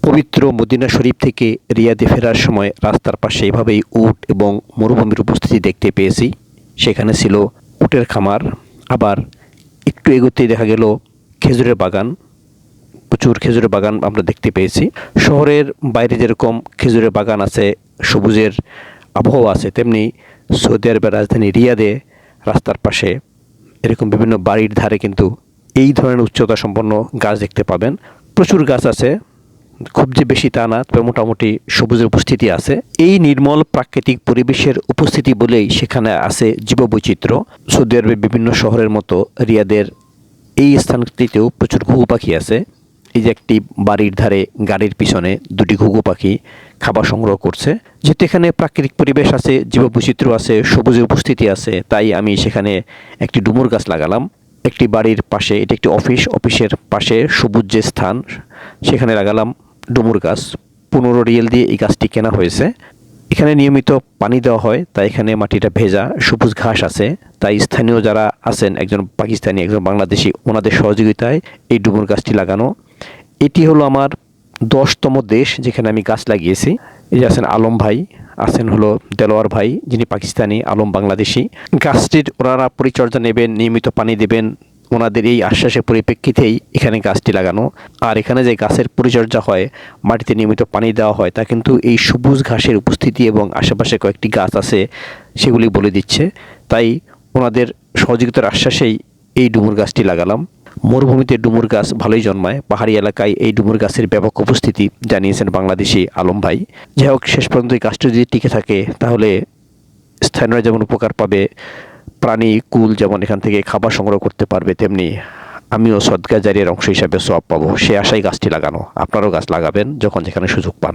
পবিত্র মদিনা শরীফ থেকে রিয়াদে ফেরার সময় রাস্তার পাশে এভাবেই উট এবং মরুভূমির উপস্থিতি দেখতে পেয়েছি। সেখানে ছিল উটের খামার, আবার একটু এগোতেই দেখা গেল খেজুরের বাগান। প্রচুর খেজুরের বাগান আমরা দেখতে পেয়েছি। শহরের বাইরে যেরকম খেজুরের বাগান আছে, সবুজের আবহাওয়া আছে, তেমনি সৌদি আরবের রাজধানী রিয়াদে রাস্তার পাশে এরকম বিভিন্ন বাড়ির ধারে কিন্তু এই ধরনের উচ্চতা সম্পন্ন গাছ দেখতে পাবেন। প্রচুর গাছ আছে, খুব যে বেশি তা না, তবে মোটামুটি সবুজের উপস্থিতি আছে। এই নির্মল প্রাকৃতিক পরিবেশের উপস্থিতি বলেই সেখানে আছে জীববৈচিত্র্য। সৌদি আরবের বিভিন্ন শহরের মতো রিয়াদের এই স্থানটিতেও প্রচুর ঘুঘু পাখি আছে। এই যে একটি বাড়ির ধারে গাড়ির পিছনে দুটি ঘুঘু পাখি খাবার সংগ্রহ করছে। যেহেতু এখানে প্রাকৃতিক পরিবেশ আছে, জীববৈচিত্র্য আছে, সবুজের উপস্থিতি আছে, তাই আমি সেখানে একটি ডুমুর গাছ লাগালাম। একটি বাড়ির পাশে, এটি একটি অফিসের পাশে সবুজ যে স্থান, সেখানে লাগালাম ডুমুর গাছ। 15 রিয়াল দিয়ে এই গাছটি কেনা হয়েছে। এখানে নিয়মিত পানি দেওয়া হয়, তাই এখানে মাটিটা ভেজা, সবুজ ঘাস আছে। তাই স্থানীয় যারা আছেন, একজন পাকিস্তানি, একজন বাংলাদেশি, ওনাদের সহযোগিতায় এই ডুমুর গাছটি লাগানো। এটি হলো আমার 10তম দেশ যেখানে আমি গাছ লাগিয়েছি। এই যে আছেন আলম ভাই, আছেন হলো দেলোয়ার ভাই, যিনি পাকিস্তানি, আলম বাংলাদেশি। গাছটির ওনারা পরিচর্যা নেবেন, নিয়মিত পানি দেবেন, ওনাদের এই আশ্বাসের পরিপ্রেক্ষিতেই এখানে গাছটি লাগানো। আর এখানে যে গাছের পরিচর্যা হয়, মাটিতে নিয়মিত পানি দেওয়া হয়, তা কিন্তু এই সবুজ ঘাসের উপস্থিতি এবং আশেপাশে কয়েকটি গাছ আছে সেগুলি বলে দিচ্ছে। তাই ওনাদের সহযোগিতার আশ্বাসেই এই ডুমুর গাছটি লাগালাম। মরুভূমিতে ডুমুর গাছ ভালোই জন্মায়, পাহাড়ি এলাকায় এই ডুমুর গাছের ব্যাপক উপস্থিতি জানিয়েছেন বাংলাদেশি আলম ভাই। যাই হোক, শেষ পর্যন্ত এই গাছটি যদি টিকে থাকে তাহলে স্থানীয়রা যেমন উপকার পাবে, প্রাণী কুল যেমন এখান থেকে খাবার সংগ্রহ করতে পারবে, তেমনি আমিও সদকা জারিয়ার অংশ হিসাবে সওয়াব পাবো। সে আশায় গাছটি লাগানো। আপনারাও গাছ লাগাবেন যখন যেখানে সুযোগ পান।